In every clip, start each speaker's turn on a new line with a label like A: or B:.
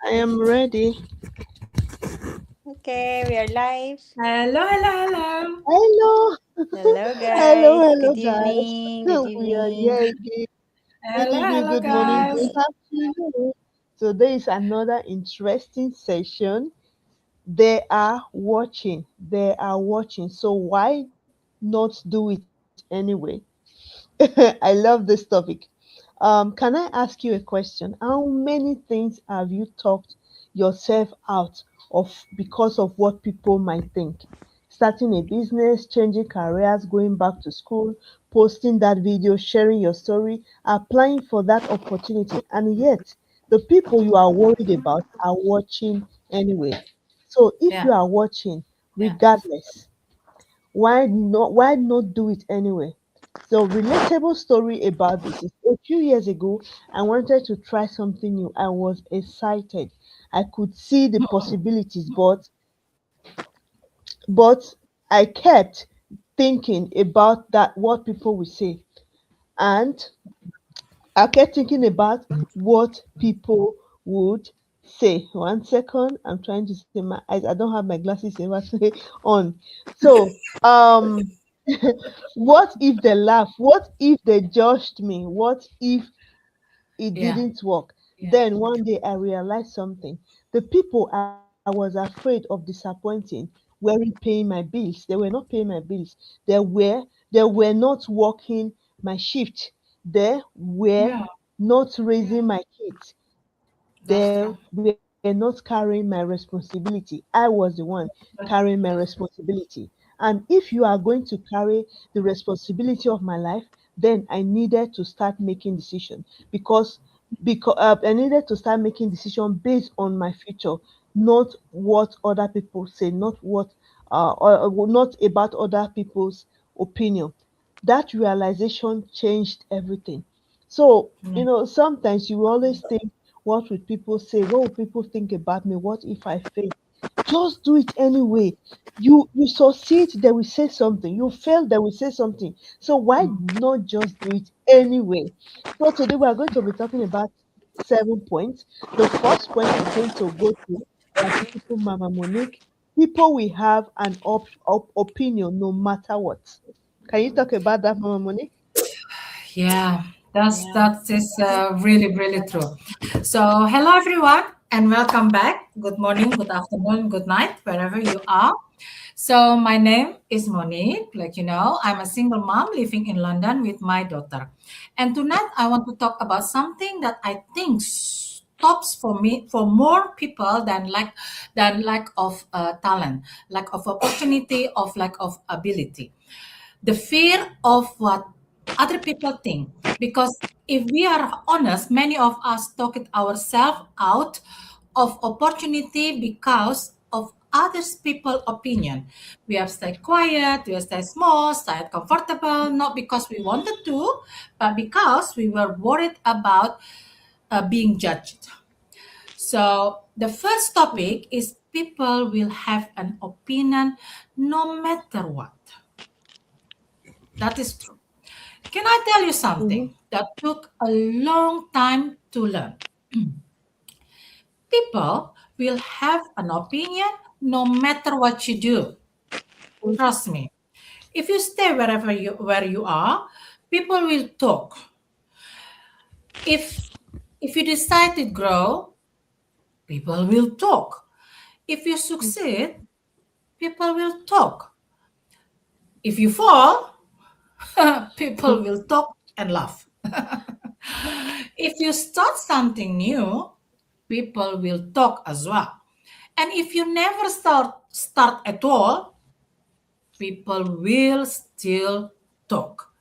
A: I am ready.
B: Okay, we are live.
C: Hello, hello, hello.
A: Hello.
B: Hello,
A: Hello,
B: guys.
A: hello,
B: Good
A: guys.
B: evening. Good
A: We are
B: evening.
A: here again. Good
C: Hello,
A: evening,
C: hello,
A: good morning,
C: guys.
A: good afternoon. Today is another interesting session. They are watching. They are watching. So why not do it anyway? I love this topic. Can I ask you a question? How many things have you talked yourself out of because of what people might think? Starting a business, changing careers, going back to school, posting that video, sharing your story, applying for that opportunity, and yet the people you are worried about are watching anyway. So if
C: Yeah,
A: you are watching,
C: yeah.
A: regardless, why not do it anyway? So relatable story about this is a few years ago I wanted to try something new. I was excited. I could see the possibilities, but I kept thinking about that what people will say. And I kept thinking about what people would say. One second, I'm trying to see my eyes. I don't have my glasses on. So, what if they laugh? What if they judged me? What if it
C: Yeah,
A: didn't work?
C: yeah.
A: Then one day I realized something. The people I was afraid of disappointing weren't paying my bills. They were not paying my bills. They were not working my shift. They were
C: Yeah,
A: not raising my kids.
C: that's
A: They
C: true.
A: were not carrying my responsibility. I was the one
C: But
A: carrying my responsibility. And if you are going to carry the responsibility of my life, then I needed to start making decisions because I needed to start making decisions based on my future, not what other people say, not about other people's opinion. That realization changed everything. So,
C: yeah,
A: sometimes you always think, what would people say? What would people think about me? What if I fail? Just do it anyway. You succeed, they will say something. You fail, they will say something. So why
C: mm,
A: not just do it anyway? So today we are going to be talking about 7 points. The first point is going to go to our beautiful Mama Monique. People will have an opinion no matter what. Can you talk about that, Mama Monique?
C: yeah. That is really, really true. So, hello everyone, and welcome back. Good morning, good afternoon, good night, wherever you are. So, my name is Monique. Like you know, I'm a single mom living in London with my daughter. And tonight, I want to talk about something that I think stops for more people than lack of talent, lack of opportunity, of lack of ability. The fear of what other people think. Because if we are honest, many of us talk it ourselves out of opportunity because of others people opinion. We have stayed quiet, we have stayed small, stayed comfortable, not because we wanted to, but because we were worried about being judged. So the first topic is people will have an opinion no matter what. That is true. Can I tell you
A: Mm-hmm.
C: something that took a long time to learn? People will have an opinion no matter what you do. Trust me. If you stay where you are, people will talk. If if you decide to grow, people will talk. If you succeed, people will talk. If you fall, people will talk and laugh. If you start something new, people will talk as well. And if you never start at all, people will still talk.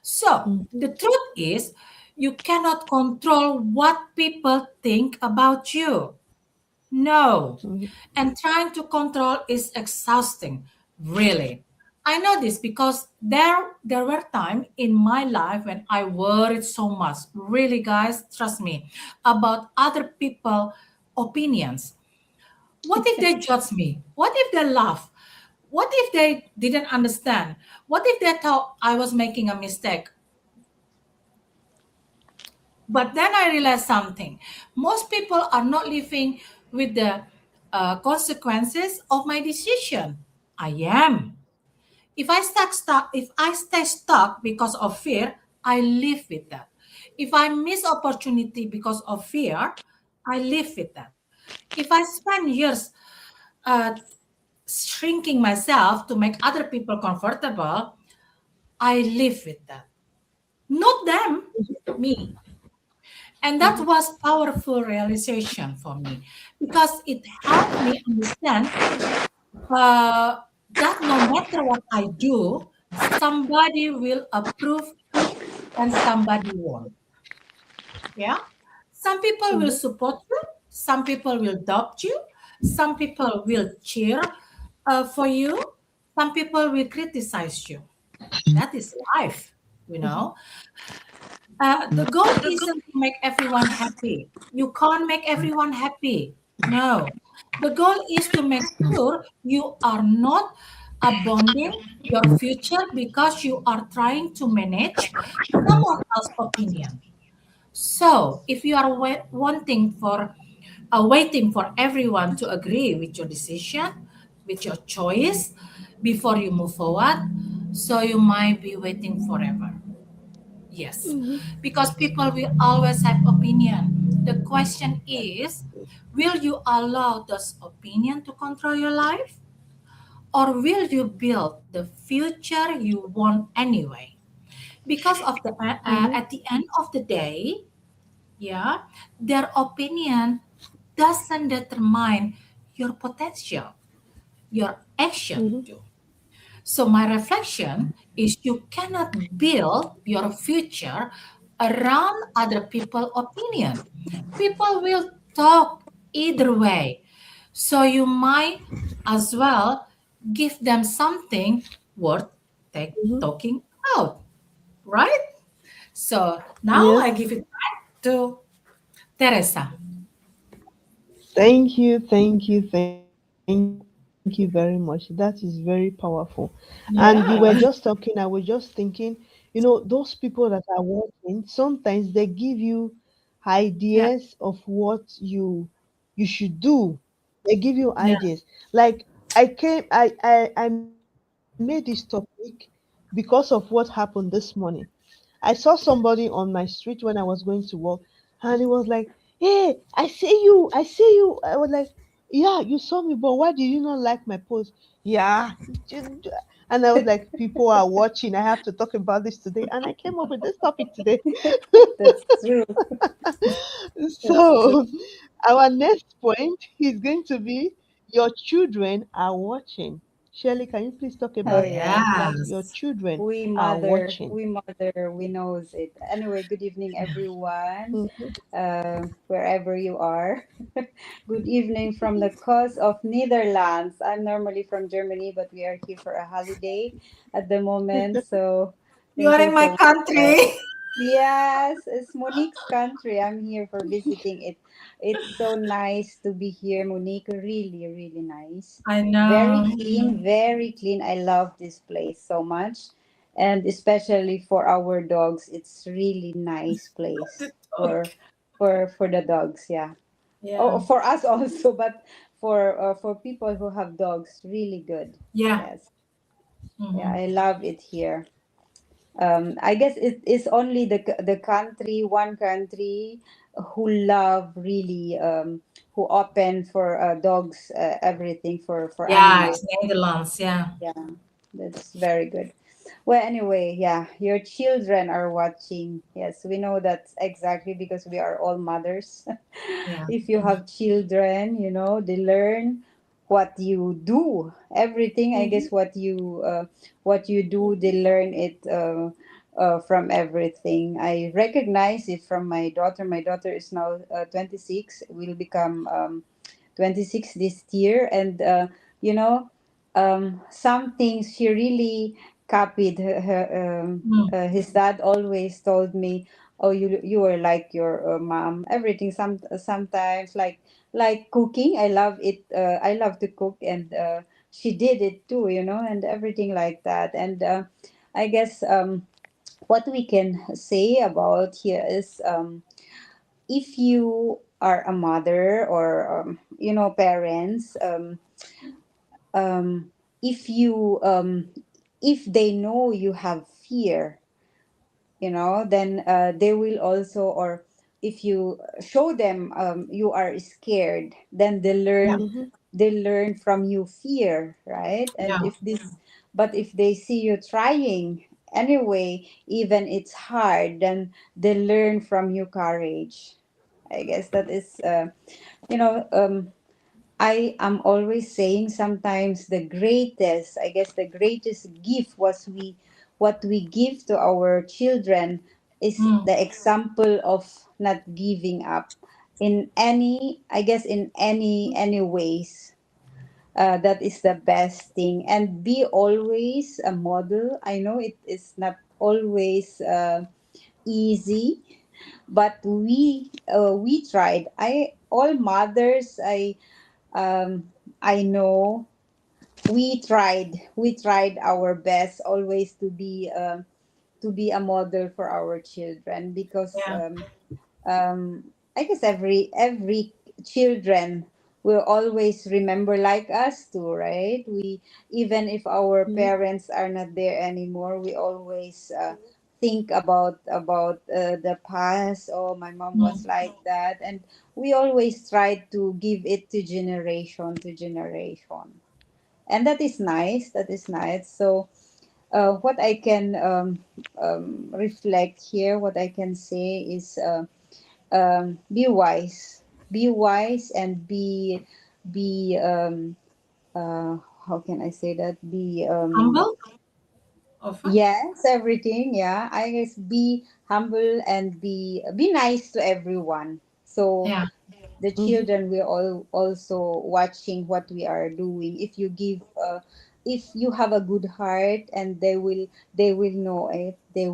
C: So
A: Mm-hmm.
C: the truth is, you cannot control what people think about you. No.
A: Mm-hmm.
C: And trying to control is exhausting, really. I know this because there were times in my life when I worried so much. Really, guys, trust me, about other people' opinions. What if they judge me? What if they laugh? What if they didn't understand? What if they thought I was making a mistake? But then I realized something. Most people are not living with the consequences of my decision. I am. If I stay stuck because of fear, I live with that. If I miss opportunity because of fear, I live with that. If I spend years uh, shrinking myself to make other people comfortable, I live with that. Not them, me. And that
A: Mhm.
C: was powerful realization for me because it helped me understand uh, that no matter what I do, somebody will approve it and somebody won't. Yeah. Some people will
A: Mhm.
C: support you, some people will doubt you, some people will cheer for you, some people will criticize you. That is life, you
A: Mhm.
C: know. The goal isn't to make everyone happy. You can't make everyone happy. No. The goal is to make sure you are not abandoning your future because you are trying to manage someone else's opinion. So, if you are waiting for everyone to agree with your decision, with your choice before you move forward, so you might be waiting forever. Yes,
A: Mhm.
C: because people will always have opinion. The question is, will you allow those opinion to control your life, or will you build the future you want anyway? Because
A: Mhm.
C: at the end of the day, yeah, their opinion doesn't determine your potential. Your action
A: Mhm.
C: do. So my reflection is you cannot build your future around other people's opinion. People will talk either way. So you might as well give them something worth
A: Mhm.
C: talking about, right? So now I
A: Yes.
C: give it back to Teresa.
A: Thank you very much. That is very powerful. And you were
C: Yeah.
A: just talking, I was just thinking, those people that are working, sometimes they give you
C: Yeah.
A: ideas of what you should do. They give you
C: Yeah.
A: ideas. Like I made this topic because of what happened this morning. I saw somebody on my street when I was going to work, and he was like, "Hey, I see you." I was like, "Yeah, you saw me, but why did you not like my post?" Yeah, ju- ju- and I was like, "People are watching. I have to talk about this today," and I came up with this topic today.
B: That's true. That's true.
A: So, our next point is going to be your children are watching. Shirley, can you please talk
B: Oh
A: about that?
B: yeah.
A: Like your
C: Yes.
A: children
B: We
A: are
B: mother,
A: watching.
B: we mother, we knows it. Anyway, good evening everyone,
A: Mhm.
B: wherever you are. Good evening from the coast of Netherlands. I'm normally from Germany, but we are here for a holiday at the moment. So
C: You
B: thank
C: are
B: you
C: in my
B: so much, guys.
C: country.
B: Yes, it's Monique's country. I'm here for visiting it. It's so nice to be here, Monique. Really, really nice.
C: I
B: Very
C: know.
B: clean, very clean. I love this place so much. And especially for our dogs, it's really nice place
C: The dog.
B: for the dogs, yeah. Oh,
C: Yeah.
B: for us also, but for people who have dogs, really good.
C: Yeah.
B: Yes. Yeah,
C: Mhm.
B: I love it here. I guess it is only the country, one country who love really who open for dogs, everything for
C: Yeah,
B: animals.
C: it's Netherlands. Yeah.
B: Yeah, that's very good. Well, anyway, yeah, your children are watching. Yes, we know that exactly because we are all mothers.
C: Yeah.
B: If you have children, they learn what you do. Everything, I
A: Mhm.
B: guess, what you do, they learn it from everything. I recognize it from my daughter. My daughter is now 26, will become 26 this year, and you know some things she really copied
C: Mm.
B: his dad always told me, oh, you are like your mom, everything. Sometimes like cooking, I love it. I love to cook, and she did it too, and everything like that. And I guess what we can say about here is if you are a mother or parents, um, if you if they know you have fear, then they will also, or if you show them you are scared, then
C: Yeah,
A: Mhm.
B: they learn from you fear, right? And
C: yeah,
B: if this but if they see you trying anyway, even it's hard, then they learn from you courage. I guess that is you know I am always saying, sometimes I guess the greatest gift was we what we give to our children is
C: mm,
B: the example of not giving up in any, I guess, in any ways. That is the best thing, and be always a model. I know it is not always easy, but we tried. I all mothers I know we tried our best always to be a model for our children, because
C: yeah,
B: I guess every children will always remember like us too, right? We, even if our
A: Mhm.
B: parents are not there anymore, we always think about the past. Oh, my mom
C: mm,
B: was like that, and we always try to give it to generation, and that is nice. That is nice. So what I can reflect here, what I can say is, be wise, and be uh, how can I say that? Be
C: humble, often.
B: yes, everything. Yeah, I guess be humble and be nice to everyone. So
C: Yeah,
B: the
A: Mhm.
B: children will all also watching what we are doing. If you have a good heart, and they will know it, they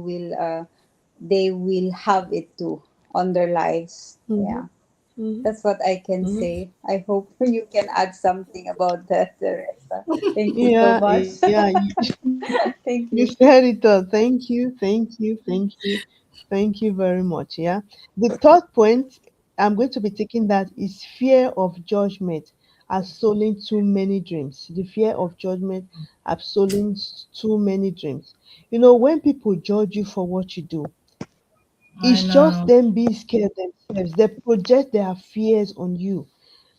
B: will have it too on their lives.
A: Mhm.
B: Yeah,
A: Mhm.
B: that's what I can
A: Mhm.
B: say. I hope you can add something about that, Teresa. Thank you so
A: Yeah,
B: much.
A: yeah.
B: Thank
A: You
B: you.
A: said it all. Thank you, thank you, thank you, thank you very much. Yeah. The third point I'm going to be taking that is fear of judgment has stolen too many dreams. The fear of judgment has stolen too many dreams. When people judge you for what you do,
C: I
A: it's just
C: know.
A: them being scared themselves. They project their fears on you.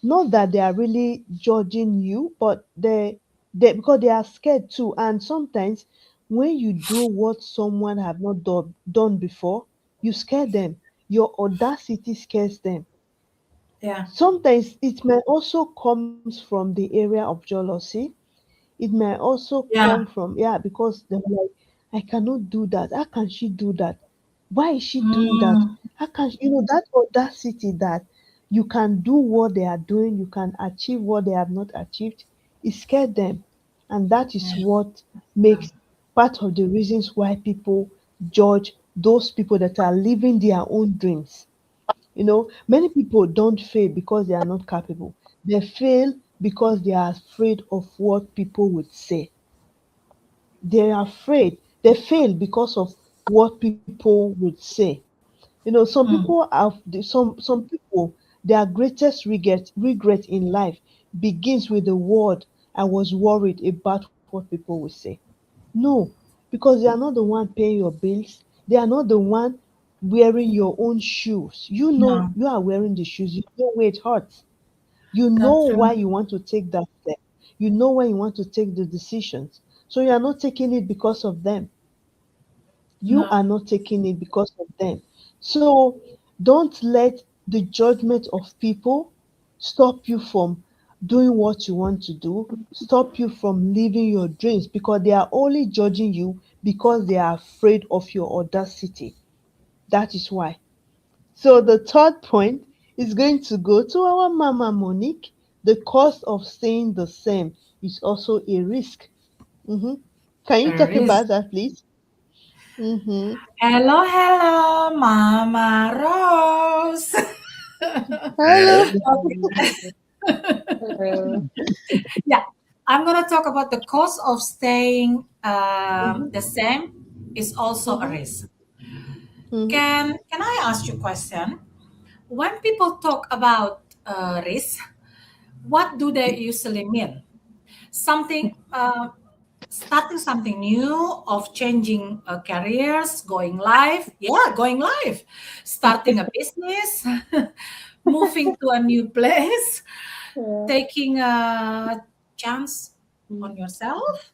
A: Not that they are really judging you, but they because they are scared too. And sometimes when you do what someone have not done before, you scare them. Your audacity scares them.
C: Yeah,
A: Sometimes it may also comes from the area of jealousy. It may also come
C: yeah,
A: from, yeah, because they're like, I cannot do that. How can she do that? Why is she doing that?
C: mm,
A: How can that audacity that you can do what they are doing, you can achieve what they have not achieved, it scared them. And that is
C: yeah,
A: what makes part of the reasons why people judge those people that are living their own dreams. Many people don't fail because they are not capable. They fail because they are afraid of what people would say. They are afraid. They fail because of what people would say. Some people
C: mm,
A: have some people, their greatest regret in life begins with the word, I was worried about what people will say. No, because they are not the one paying your bills. They are not the one wearing your own shoes. You know
C: no,
A: you are wearing the shoes. You know where it hurts. You know
C: that's
A: why
C: true.
A: you want to take that step. You know why you want to take the decisions. So you are not taking it because of them. You
C: No,
A: are not taking it because of them. So don't let the judgment of people stop you from doing what you want to do, stop you from living your dreams, because they are only judging you because they are afraid of your audacity. That is why. So the third point is going to go to our Mama Monique. The cost of staying the same is also a risk. Mhm. Can you
C: there
A: talk
C: is.
A: about that, please? Mm-hmm.
C: Hello, hello, Mama Rose.
A: Hello.
B: Hello.
C: Yeah, I'm gonna talk about the cost of staying
A: Mhm,
C: the same is also a
A: mhm,
C: risk.
A: mhm,
C: Can I ask you a question? when people talk about risk, what do they usually mean? Something, starting something new, of changing careers, going live. Yeah, going live. Starting a business, moving to a new place,
B: Yeah.
C: taking a chance on yourself.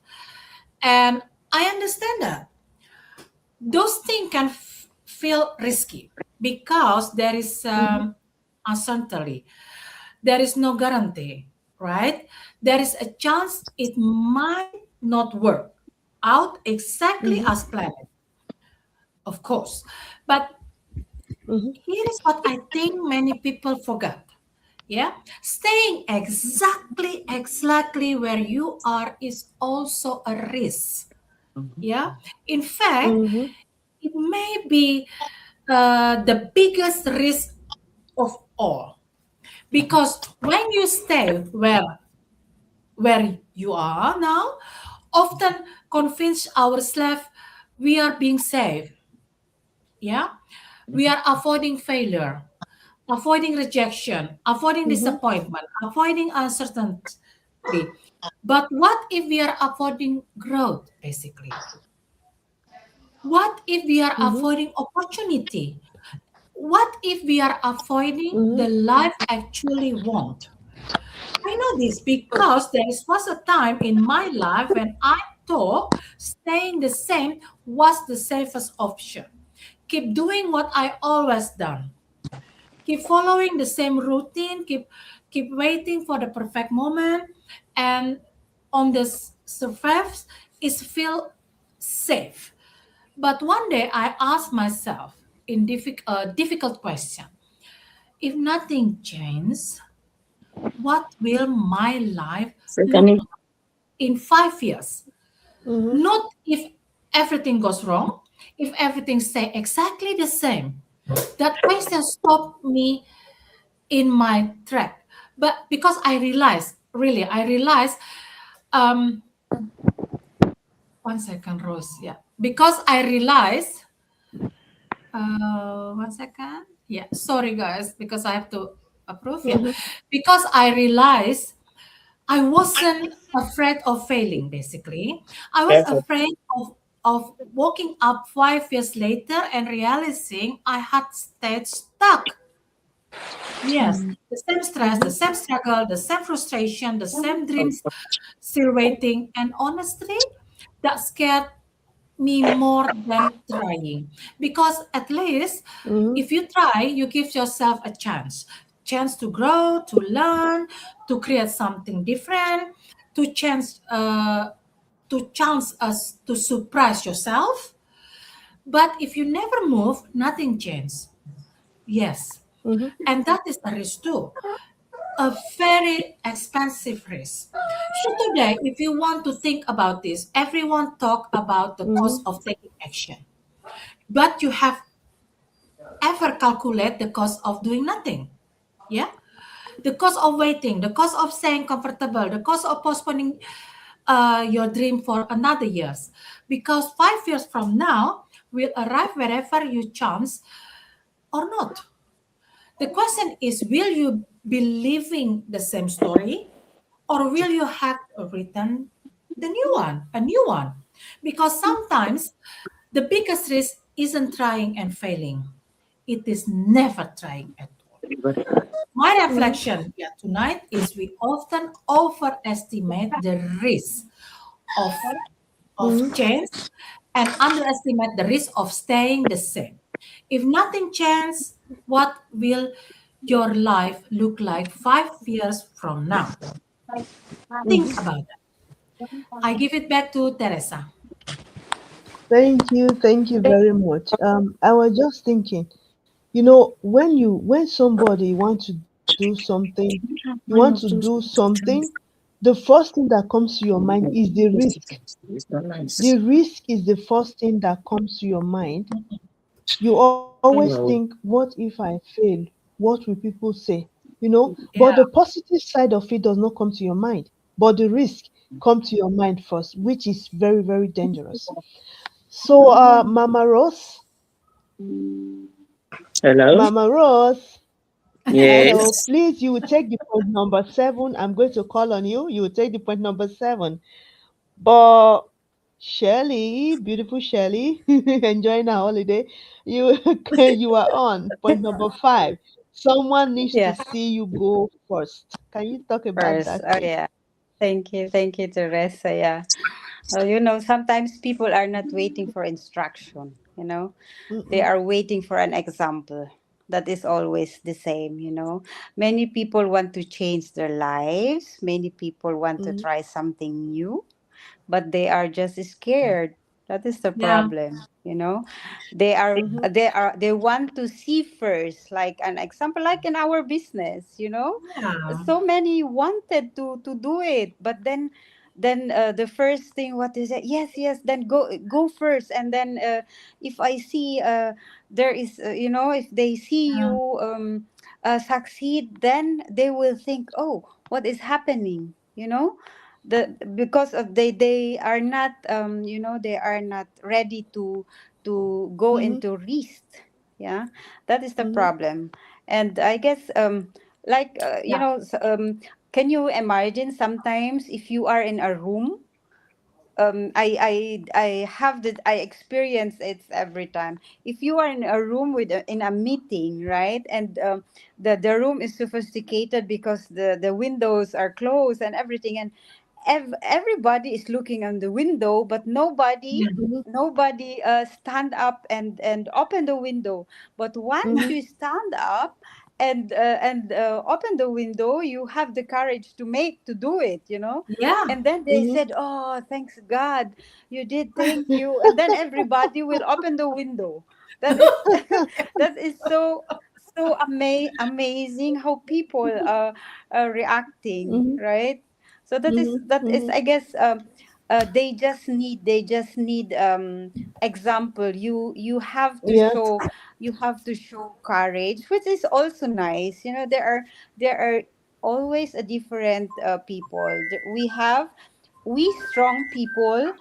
C: And I understand that those things can feel risky because there is
A: Mhm.
C: uncertainty. There is no guarantee, right? There is a chance it might not work out exactly
A: Mhm.
C: as planned, of course. But
A: Mhm.
C: here is what I think many people forget. Yeah, staying exactly where you are is also a risk. Yeah, in fact,
A: Mhm.
C: it may be the biggest risk of all, because when you stay where you are now, often convince ourselves we are being safe. Yeah, we are avoiding failure, avoiding rejection, avoiding
A: Mhm.
C: disappointment, avoiding uncertainty. But what if we are avoiding growth, basically? What if we are
A: Mhm.
C: avoiding opportunity? What if we are avoiding
A: Mhm.
C: the life actually want? I know this because was a time in my life when I thought staying the same was the safest option. Keep doing what I always done. Keep following the same routine. Keep waiting for the perfect moment, and on the surface, it feel safe. But one day I asked myself a difficult question: if nothing changes, what will my life look
D: Secondly,
C: like in 5 years?
A: Mhm.
C: Not if everything goes wrong, if everything stay exactly the same. That question stopped me in my track. But because I realized, um, 1 second, Rose. Yeah, because I realized, 1 second. Yeah, sorry guys, because I have to approve. Yeah,
A: Mhm.
C: because I realized I wasn't afraid of failing, basically. I was
D: careful.
C: afraid of waking up 5 years later and realizing I had stayed stuck. Yes, the same stress, the
A: Mhm.
C: same struggle, the same frustration, the same dreams still waiting. And honestly, that scared me more than trying. Because at least
A: Mhm.
C: if you try, you give yourself a chance to grow, to learn, to create something different, to chance us to surprise yourself. But if you never move, nothing changes. Yes,
A: Mhm.
C: and that is a risk too, a very expensive risk. So today, if you want to think about this, everyone talk about the cost
A: Mhm.
C: of taking action. But you have ever calculate the cost of doing nothing? Yeah? The cost of waiting, the cost of staying comfortable, the cost of postponing your dream for another years. Because 5 years from now will arrive wherever you chance or not. The question is, will you be living the same story, or will you have written a new one? Because sometimes the biggest risk isn't trying and failing. It is never trying at all. My
A: Mhm.
C: reflection here tonight is we often overestimate the risk of,
A: Mhm.
C: change and underestimate the risk of staying the same. If nothing changes, what will your life look like 5 years from now? Think
A: Mhm.
C: about that. I give it back to Teresa.
A: Thank you very much. I was just thinking, when somebody want to do something, you want to do something, the first thing that comes to your mind is the risk.
D: It's not nice.
A: The risk is the first thing that comes to your mind. You always think,
D: No.
A: what if I fail? What will people say? But the
C: Yeah.
A: positive side of it does not come to your mind, but the risk come to your mind first, which is very, very dangerous. So, Mama Rose,
D: Hello?
A: Mama Rose. So
D: Yes.
A: please, you will take the point number seven. I'm going to call on you. You will take the point number seven. But Shirley, beautiful Shirley, enjoying our holiday. You you are on point number five. Someone needs to
B: Yeah.
A: see you go first. Can you talk about
B: First.
A: that,
B: Oh
A: please?
B: yeah. Thank you, Teresa. Yeah. You know, sometimes people are not waiting for instruction. You know, they
A: Mm-mm,
B: are waiting for an example. That is always the same. You know, many people want to change their lives. Many people want to
A: mm-hmm,
B: try something new, but they are just scared. That is the
C: Yeah.
B: problem, you know.
A: mm-hmm,
B: They want to see first, like an example, like in our business, you know.
C: Yeah.
B: So many wanted to do it, but then the first thing what is it, yes, yes, then go first, and then if I see there is you know, if they see
C: Yeah.
B: you succeed, then they will think, oh, what is happening, you know. The Because of they are not you know, they are not ready to go
A: mm-hmm,
B: into risk. Yeah, that is the
A: mm-hmm.
B: problem. And I guess like you
C: Yeah.
B: know, can you imagine sometimes if you are in a room, I have that, I experience it every time. If you are in a room with in a meeting, right, and the room is sophisticated because the windows are closed and everything, and everybody is looking on the window, but
C: Yeah.
A: Mm-hmm,
B: nobody stand up and open the window. But once
A: mm-hmm,
B: you stand up and open the window, you have the courage to do it, you know.
C: Yeah.
B: And then they
A: mm-hmm.
B: said, oh, thanks God, you did, thank you. And then everybody will open the window. That is that is amazing how people are reacting,
A: Mm-hmm,
B: right? So that is
A: mm-hmm.
B: I guess they just need example.
A: Yes.
B: You have to show courage, which is also nice, you know. There are always a different people. We strong people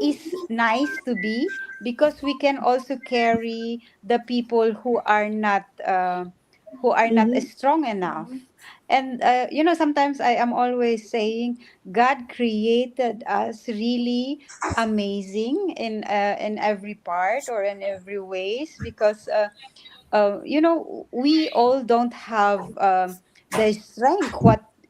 B: is nice to be, because we can also carry the people who are not
A: Mm-hmm,
B: strong enough. And you know, sometimes I am always saying God created us really amazing in every part or in every ways, because you know, we all don't have the strength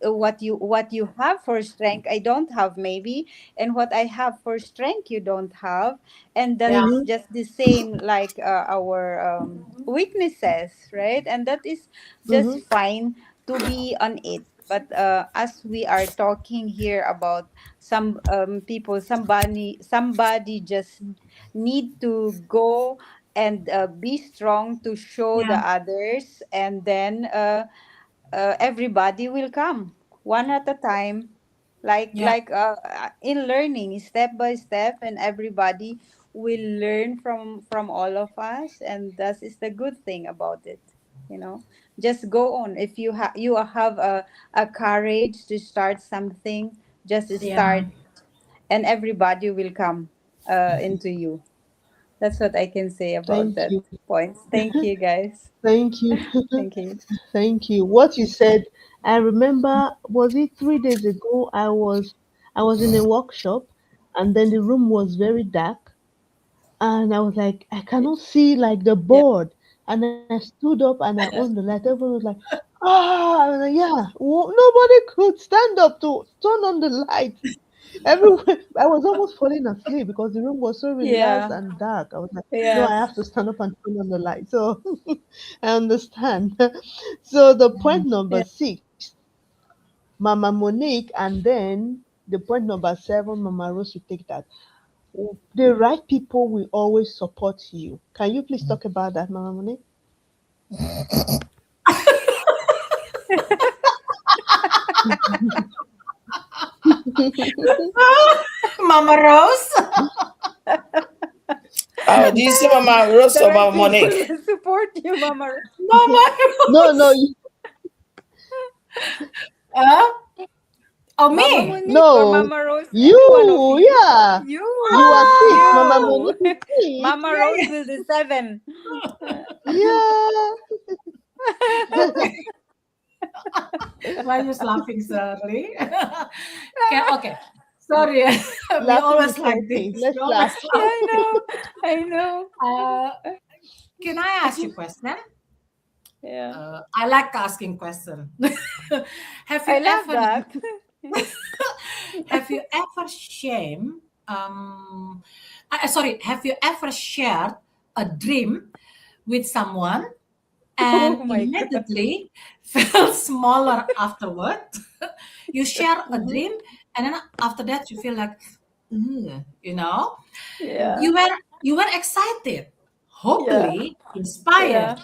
B: what you have for strength I don't have, maybe. And what I have for strength you don't have. And that
C: Yeah.
B: is
A: mm-hmm,
B: just the same like our weaknesses, right? And that is just
A: mm-hmm.
B: fine to be on it. But as we are talking here about some people, somebody just need to go and be strong to show the
C: Yeah.
B: others, and then everybody will come one at a time,
C: Yeah.
B: like in learning step by step, and everybody will learn from all of us. And that is the good thing about it, you know. Just go on. If you have a courage to start something, just
C: Yeah.
B: start, and everybody will come into you. That's what I can say about
A: Thank
B: that
A: you.
B: point. Thank you, guys.
A: Thank you.
B: Thank you.
A: Thank you. What you said, I remember, was it 3 days ago? I was in a workshop, and then the room was very dark, and I was like, I cannot see like the
B: Yeah.
A: board. And I stood up and I on the light. Everyone was like, ah, I was like, yeah. Nobody could stand up to turn on the light. Everywhere, I was almost falling asleep because the room was so relaxed
B: Yeah.
A: and dark. I was like, no, I
B: Yes.
A: have to stand up and turn on the light. So I understand. So the point number
B: Yeah.
A: 6, Mama Monique, and then the point number 7, Mama Rose will take that. The right people will always support you. Can you please talk about that, Mama Monique?
C: Mama Rose.
D: Do you say Mama Rose
B: The
D: or
B: right
D: Mama
B: people
D: Monique?
B: will support you, Mama.
C: Mama
A: No, no,
C: Rose. Huh? Oh,
B: Mama
C: me.
B: Monique or
A: no.
B: Mama Rose, any one of
A: You,
B: you.
A: yeah. You are
B: You,
A: six.
C: Ah,
A: Mama
B: you.
A: Monique is six.
B: Mama Rose will be 7.
A: Yeah.
C: Why are you laughing, Shirley? Okay, okay. Sorry, we
A: Laughing
C: always
A: is
C: like this.
A: healthy. Let's
C: We always
A: laugh.
B: Yeah,
C: laugh.
B: I know. I know.
C: Uh, can I ask you a question?
B: Yeah.
C: I like asking questions. Have you
B: I love
C: ever
B: that.
C: have you ever shamed sorry, have you ever shared a dream with someone
B: Oh
C: and
B: my God.
C: immediately felt smaller afterward? You share a
A: Mhm.
C: dream and then after that you feel like, "Ugh,"
B: Yeah.
C: you were excited,
B: Yeah.
C: hopefully inspired,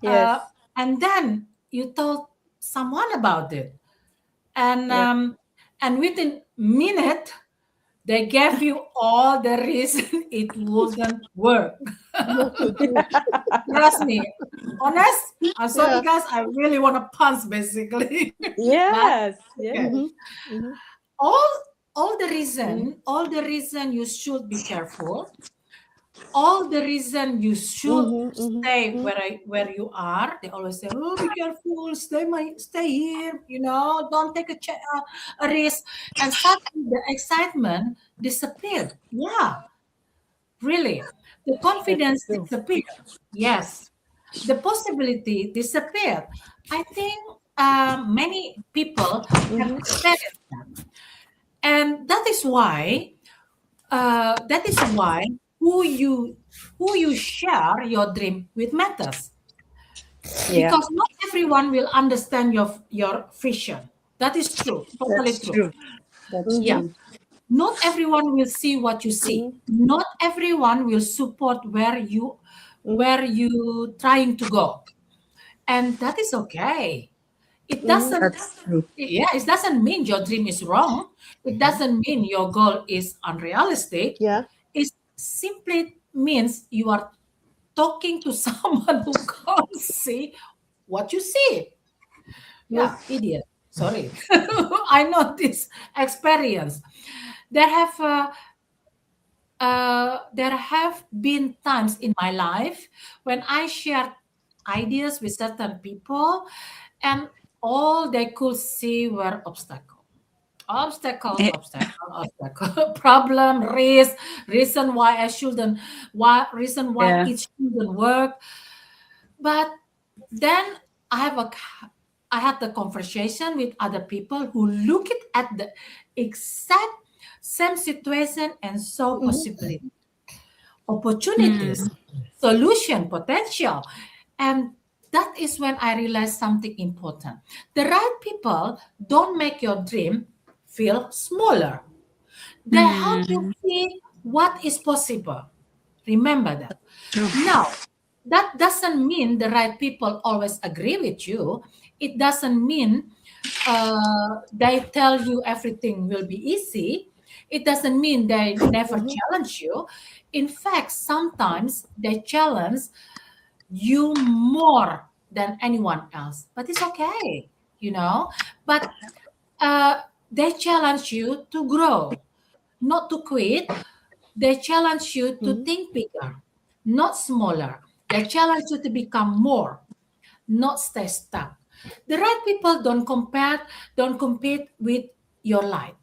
B: Yeah.
C: uh,
B: Yes.
C: and then you told someone about it, and
B: Yes.
C: um, and within minute they gave you all the reason it wouldn't work.
A: Not to do.
C: Trust me, honest. I'm sorry,
A: Yeah.
C: guys. I really want to punch, basically, but
B: Yes.
C: okay.
B: Yes.
A: Mhm. Mhm.
C: All
A: Mhm.
C: all the reason you should be careful, all the reason you should
A: Mhm.
C: stay
A: Mhm.
C: where you are. They always say, "Oh, be careful, stay here. Don't take a risk." And suddenly the excitement disappeared. Yeah, really, the
B: That's
C: confidence
B: true.
C: disappeared. Yes, the possibility disappeared. I think many people have
A: Mhm.
C: experienced that, and that is why who you who you share your dream with matters,
B: Yeah.
C: because not everyone will understand your vision. That is true, totally
B: That's
C: true.
B: true. That's
C: Yeah,
A: Mhm.
B: true.
C: not everyone will see what you see.
A: Mhm.
C: Not everyone will support
A: Mhm.
C: where you trying to go, and that is okay. It
A: Mhm.
C: doesn't
B: That's true.
C: Yeah, it doesn't mean your dream is wrong. It doesn't mean your goal is unrealistic.
A: Yeah.
C: It simply means you are talking to someone who can't see what you see.
A: Yes.
C: Yeah, idiot. Sorry. I know this experience. There have there have been times in my life when I shared ideas with certain people, and all they could see were obstacle, problem, risk, reason why I shouldn't, why reason why
B: Yeah.
C: it shouldn't work. But then I have a I had the conversation with other people who look at the exact same situation and saw
A: Mhm.
C: possibility,
B: Hmm.
C: opportunities, solution, potential. And that is when I realized something important. The right people don't make your dream feel smaller. They help you
B: Hmm.
C: see what is possible. Remember that.
B: True.
C: Now, that doesn't mean the right people always agree with you. It doesn't mean they tell you everything will be easy. It doesn't mean they never
A: Mhm.
C: challenge you. In fact, sometimes they challenge you more than anyone else, but it's okay. But uh, they challenge you to grow, not to quit. They challenge you to
A: Mhm.
C: think bigger, not smaller. They challenge you to become more, not stay stuck. The right people don't compete with your light.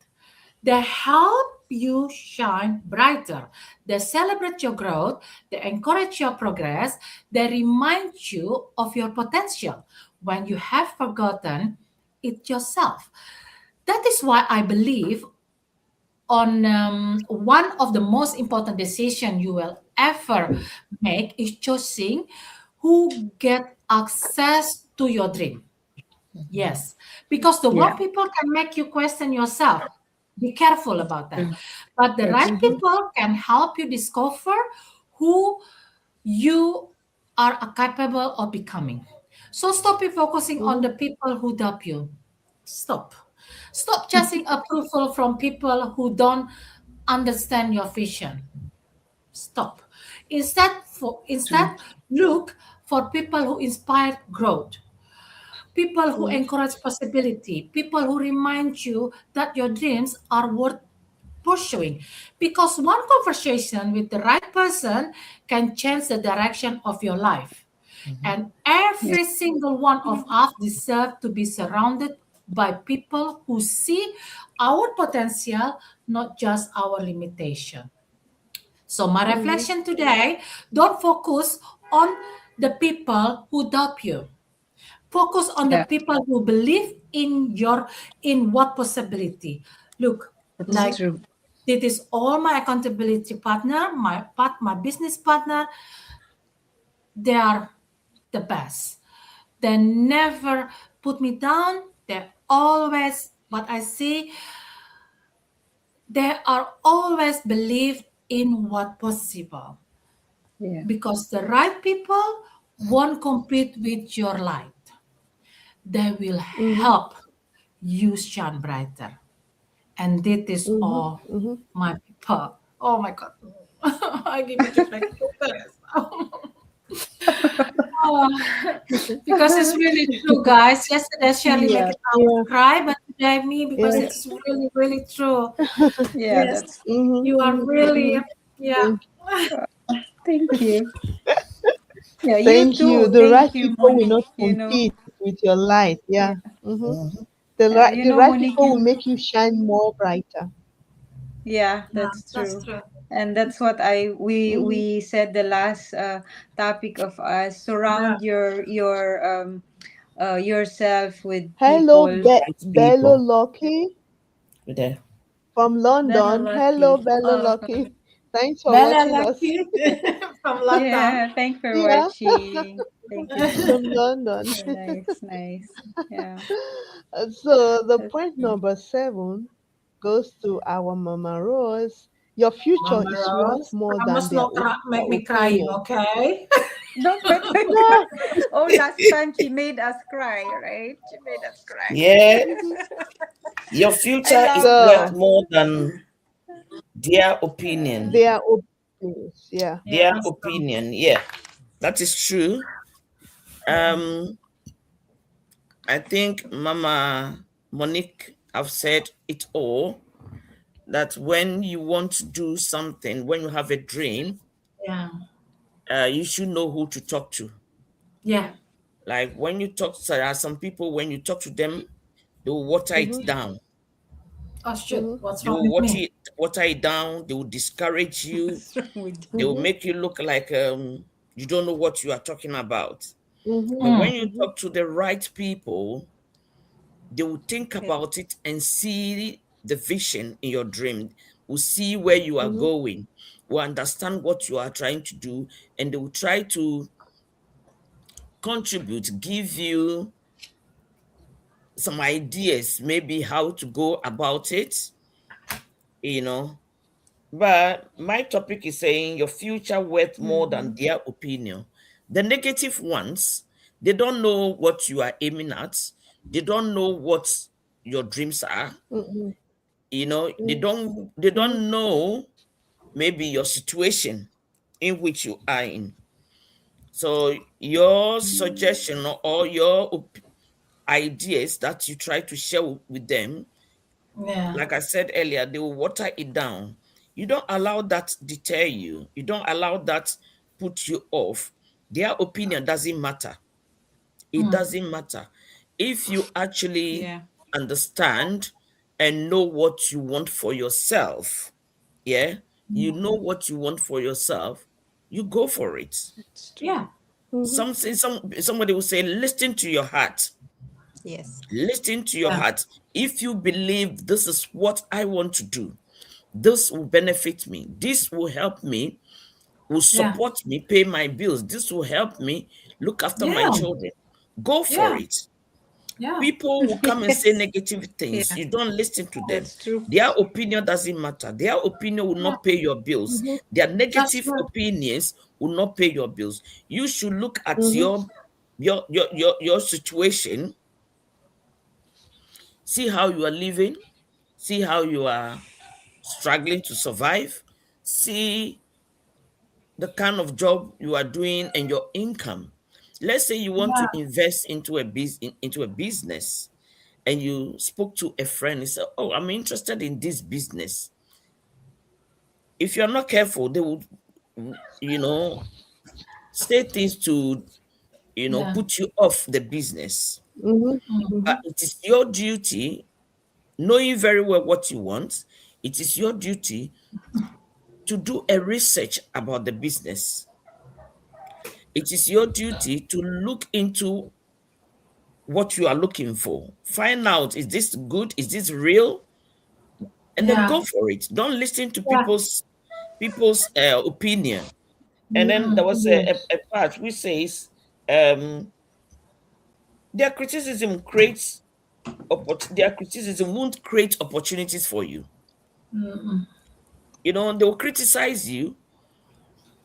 C: They help you shine brighter. They celebrate your growth. They encourage your progress. They remind you of your potential when you have forgotten it yourself. That is why I believe on one of the most important decisions you will ever make is choosing who get access to your dream. Yes, because the
B: Yeah.
C: wrong people can make you question yourself. Be careful about that.
B: True.
C: But the
B: That's
C: right
B: true.
A: Mhm.
C: people can help you discover who you are capable of becoming. So stop you focusing on
A: Mhm.
C: the people who doubt you. Stop. Stop chasing approval from people who don't understand your vision. Stop. Instead,
B: True.
C: look for people who inspire growth, people who
A: Mhm.
C: encourage possibility, people who remind you that your dreams are worth pursuing. Because one conversation with the right person can change the direction of your life. And
B: Yeah.
C: every single one of us deserve to be surrounded by people who see our potential, not just our limitation. So my
A: Mm-hmm.
C: reflection today, don't focus on the people who doubt you. Focus on the
B: Yeah.
C: people who believe in what possibility. Look,
B: That's
C: like
B: true.
C: this is all my accountability partner, my business partner. They are the best. They never put me down. They always, what I see, they are always believe in what possible.
B: Yeah.
C: Because the right people won't compete with your light. They will
A: Mm-hmm.
C: help you shine brighter. And this is
A: Mm-hmm.
C: all
A: Mm-hmm.
C: my people. Oh my God. I give me reflections. Oh, because it's really true, guys. Yesterday, Shirley make
B: Yeah.
C: it out
A: Yeah.
C: cry, but today me because
A: Yeah.
C: it's really, really true.
B: Yeah,
C: Yes,
B: that's
A: Mm-hmm.
C: you are
A: Mm-hmm.
C: really,
A: Mm-hmm.
C: yeah,
A: Thank,
B: thank you. Yeah, you
A: thank you.
B: too.
A: The right
B: Thank you,
A: people will
B: Monique.
A: not compete with your light. Yeah.
B: Yeah,
A: Mm-hmm.
D: Mhm.
A: The right
B: Monique,
A: people will make you shine more brighter.
B: yeah,
C: yeah,
B: that's
C: that's
B: true.
C: true.
B: And that's what I
A: Mm-hmm.
B: we said the last topic of us.
C: Yeah,
B: Surround yourself with
A: Hello,
B: people.
A: Bello
D: People.
A: Lucky
D: There.
A: from
C: Bella
A: London. Hello,
C: Lucky.
A: Bello
C: Oh,
A: Lucky. Thanks for
C: Bella
A: watching us.
C: Lucky from London.
B: Yeah, thanks for
A: Yeah,
B: watching. Thank you so
A: from
B: much.
A: London.
B: Nice, nice. Yeah,
A: So the
B: that's
A: point
B: true.
A: number 7 goes to our Mama Rose. Your future
C: Mama
A: is worth
C: Rose,
A: more than
C: promise not
A: their
C: make me crying,
A: opinion.
C: okay?
B: Don't make me
A: Yeah.
B: cry. Oh, last time she made us cry, right? She made us cry.
D: Yeah.
A: Mhm.
D: Your
B: I
D: future is
B: love
D: worth
B: that.
A: So
D: more than their
B: Yeah.
D: opinion.
A: their opinions. Yeah.
C: Yeah,
D: Their
C: that's true.
D: opinion. Yeah. That is true.
C: Yeah,
D: Um, I think Mama Monique have said it all. That when you want to do something, when you have a dream,
C: yeah,
D: you should know who to talk to.
C: yeah.
D: Like when you talk to, there are some people, when you talk to them, they will water it
A: Mm-hmm.
D: down.
C: Oh shit,
A: Mm-hmm.
C: what's
D: They
C: wrong
D: will
C: with me?
D: water it down. They will discourage you.
B: What's wrong with
D: They will
A: Mm-hmm.
D: make you look like you don't know what you are talking about.
A: Mm-hmm.
D: But
C: Mm,
D: when you
A: Mm-hmm.
D: talk to the right people, they will think
B: yeah.
D: about it and see the vision in your dream, will see where you are
A: Mm-hmm.
D: going, will understand what you are trying to do, and they will try to contribute, give you some ideas, maybe how to go about it, you know. But my topic is saying your future worth more than
C: mhm.
D: their opinion. The negative ones, they don't know what you are aiming at. They don't know what your dreams are.
A: Mm-hmm. Mm-hmm.
D: They don't know maybe your situation in which you are in. So your suggestion or your ideas that you try to share with them,
C: Yeah,
D: like I said earlier, they will water it down. You don't allow that deter you. You don't allow that put you off. Their opinion doesn't matter. It
C: mm,
D: doesn't matter. If you actually
B: Yeah.
D: understand and know what you want for yourself, yeah, you know what you want for yourself, you go for it.
B: That's true.
C: yeah,
A: Mm-hmm.
D: Somebody will say, listen to your heart.
B: Yes.
D: Listen to your
C: yeah,
D: heart. If you believe this is what I want to do, this will benefit me. This will help me, will
C: yeah,
D: support me, pay my bills. This will help me look after my
C: yeah,
D: children. Go for
C: yeah,
D: it.
C: yeah,
D: People will come and say
B: Yes.
D: negative things.
B: Yeah,
D: You don't listen to them.
B: that's true.
D: Their opinion doesn't matter. Their opinion will
C: yeah.
D: not pay your bills.
A: Mm-hmm.
D: Their
C: That's
D: negative
C: true.
D: opinions will not pay your bills. You should look at
A: Mm-hmm.
D: your situation, see how you are living, see how you are struggling to survive, see the kind of job you are doing and your income. Let's say you want to
C: Yeah,
D: invest into a business, and you spoke to a friend and said, "Oh, I'm interested in this business." If you're not careful, they will, you know, say things to
C: Yeah.
D: put you off the business.
A: Mhm.
C: Mm.
D: But
A: Mhm.
D: it is your duty, knowing very well what you want, it is your duty to do a research about the business. It is your duty to look into what you are looking for. Find out, is this good? Is this real? And then
C: Yeah.
D: go for it. Don't listen to
C: Yeah.
D: people's opinion. And then there
A: Mhm.
D: was
A: Yes.
D: a part which says um, their criticism creates their criticism won't create opportunities for you.
C: Mm-mm.
D: They will criticize you.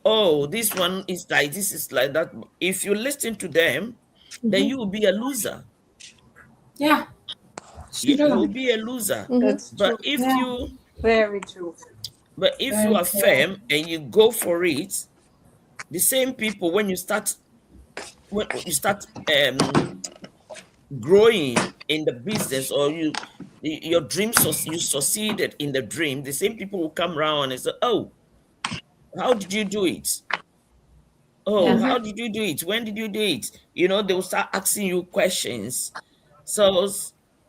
D: Oh, this one is like this, is like that. If you listen to them, then
A: Mhm.
D: you will be a loser.
C: Yeah. It's
D: You will
C: true.
D: be a loser.
A: Mhm.
B: That's
D: But
B: true.
D: if
C: Yeah.
D: you
B: Very true.
D: but if you
C: Very
D: are
C: true.
D: firm and you go for it, the same people, when you start growing in the business, or your dreams, you succeeded in the dream, the same people will come around and say, oh, how did you do it? Oh,
C: Yeah.
D: how did you do it? When did you do it? They will start asking you questions. So,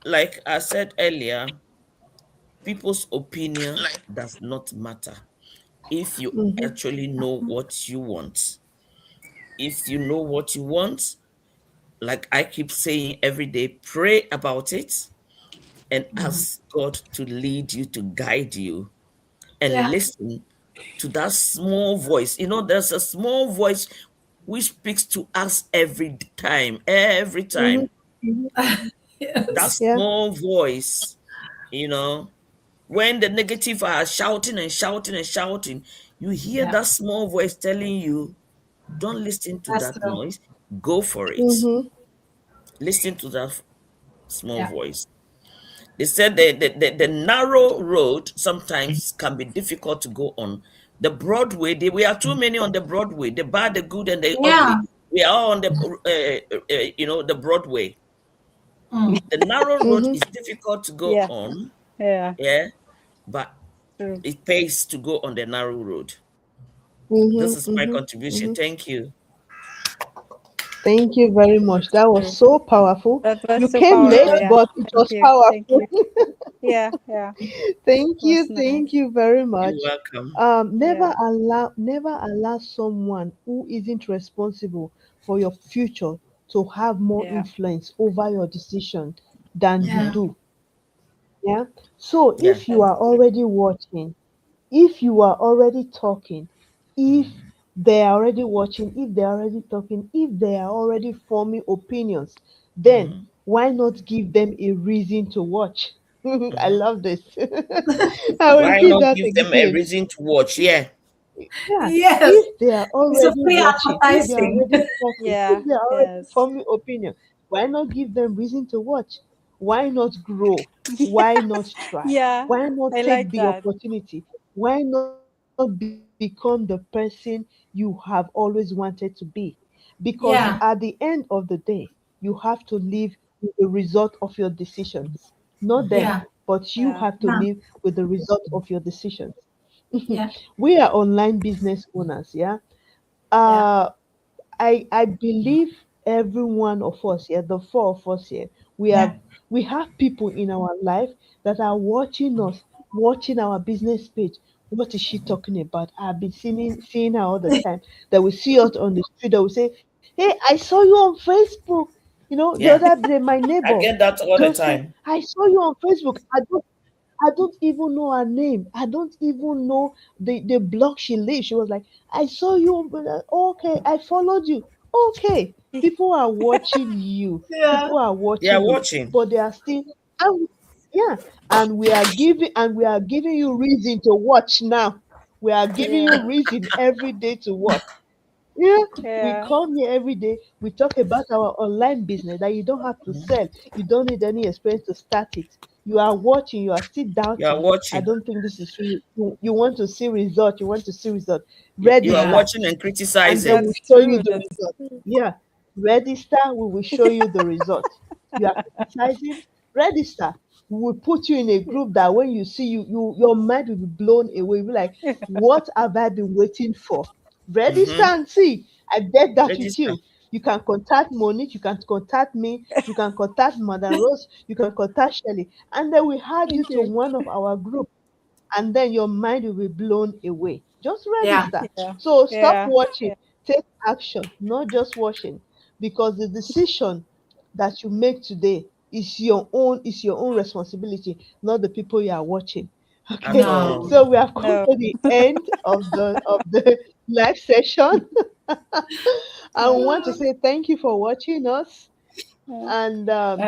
D: like I said earlier, people's opinion does not matter if you
A: Mhm.
D: actually know what you want. If you know what you want, like I keep saying every day, pray about it and ask God to lead you, to guide you, and
C: Yeah.
D: listen to that small voice. There's a small voice which speaks to us every
A: Mhm.
D: time.
A: Mhm.
D: That
C: Yes.
A: Yeah.
D: small voice, you know, when the negative are shouting and shouting and shouting, you hear
C: Yeah.
D: that small voice telling you, don't listen to
C: That's
D: that
C: true.
D: noise, go for it.
A: Mhm.
D: Listen to that small
C: Yeah.
D: voice. They said the narrow road sometimes can be difficult to go on. The Broadway, we are too many on the Broadway, the bad, the good, and the
C: Yeah.
D: ugly. We are all on the Broadway.
C: Mm.
D: The narrow road
A: Mhm.
D: is difficult to go
B: Yeah.
D: on,
B: Yeah.
D: yeah, but
B: True.
D: it pays to go on the narrow road. This
A: Mhm.
D: is my
A: Mhm.
D: contribution.
A: Mhm.
D: Thank you.
A: Thank you very much.
B: That's
A: That was
B: true.
A: so powerful.
B: That was
A: You
B: so
A: came
B: powerful.
A: late,
B: Yeah.
A: but it
B: Thank
A: was
B: you. Thank
A: powerful.
B: you. Yeah. Yeah.
A: Thank
B: Was
A: you.
B: nice.
A: Thank you very
D: You're
A: much.
D: welcome.
B: Yeah.
A: Never allow someone who isn't responsible for your future to have more
B: Yeah.
A: influence over your decision than you
C: Yeah.
D: Hmm.
A: do. Yeah. So
D: Yeah.
A: if you are already watching, if you are already talking, if they are already watching, if they are already talking, if they are already forming opinions, then
D: Hmm.
A: why not give them a reason to watch? I
D: Hmm.
A: love this. I'll
D: Why
A: repeat
D: not
A: that
D: give them a
A: again.
D: reason to watch? Yeah.
A: Yeah,
C: Yes.
A: if they are
C: It's a
A: already
C: free
A: watching, if they are
C: advertising.
A: already talking,
B: Yeah.
A: if they are already
B: Yes.
A: forming opinion, why not give them reason to watch? Why not grow? Why not try?
B: Yeah.
A: Why not
B: I
A: take
B: like
A: the
B: that.
A: opportunity? Why not become the person you have always wanted to be? Because at the
C: Yeah.
A: end of the day, you have to live with the result of your decisions. Not them,
C: Yeah.
A: but you
B: Yeah.
A: have to
C: Yeah.
A: live with the result of your decisions.
C: Yeah.
A: We are online business owners, yeah.
C: Yeah.
A: uh I believe every one of us here, the four of us here,
C: Yeah.
A: we have people in our life that are watching us, watching our business page. What is she talking about? I've been seeing her all the time. That we see us on the street, that we say, hey, I saw you on Facebook. The
D: Yeah.
A: other day, my
D: I
A: neighbor
D: get that all the
A: just said,
D: time.
A: I saw you on Facebook. I don't even know her name. I don't even know the block she lives. She was like, I saw you. Okay, I followed you. Okay, people are watching you.
C: Yeah.
A: People are
D: They are
A: watching you,
D: watching.
A: but they are still. And, yeah, and we are giving you reason to watch now. We are giving
B: Yeah.
A: you reason every day to watch. Yeah, we
B: Yeah.
A: come here every day. We talk about our online business that you don't have to
D: Mhm.
A: sell. You don't need any experience to start it. You are watching. You are still
D: You are
A: doubting. I
D: watching.
A: don't think this is real. You want to see result. You want to see result.
D: You are
C: Yeah.
A: Register,
D: watching and
A: and they
D: criticizing.
A: will
B: That's
A: show you
B: true.
A: the
B: That's
A: result.
B: true.
A: Yeah, register. We will show you the result. You are criticizing. Register. We will put you in a group that when you see your mind will be blown away. You'll be like, what have I been waiting for? Register
D: Hmm.
A: and see. I bet that with
D: Register.
A: you. You can contact Monique, you can contact me, you can contact Mother Rose, you can contact Shelly, and then we add you
B: Thank
A: to
B: you.
A: one of our group, and then your mind will be blown away. Just
C: Yeah.
A: register.
B: Yeah.
A: So stop
B: Yeah.
A: watching, take action, not just watching, because the decision that you make today is your own responsibility, not the people you are watching.
D: At
A: Okay,
C: No.
D: all.
A: so we have come
B: No.
A: to the end of the live session. I
B: Uh,
A: want to say thank you for watching us,
B: uh,
A: and
B: uh,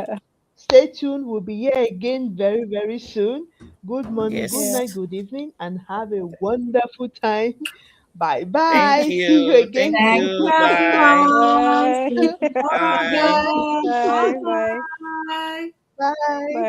A: stay tuned. We'll be here again very, very soon. Good morning, good
B: yeah.
A: night,
D: Yes.
A: good evening, and have a wonderful time. Bye
D: Thank
A: bye. See you
D: you. Thank
A: again
C: Thank
A: soon.
C: you,
D: you. Bye.
C: everyone.
B: Bye.
C: See you tomorrow
D: Bye.
C: again.
B: Bye. Bye.
C: Bye.
A: Bye.
B: Bye.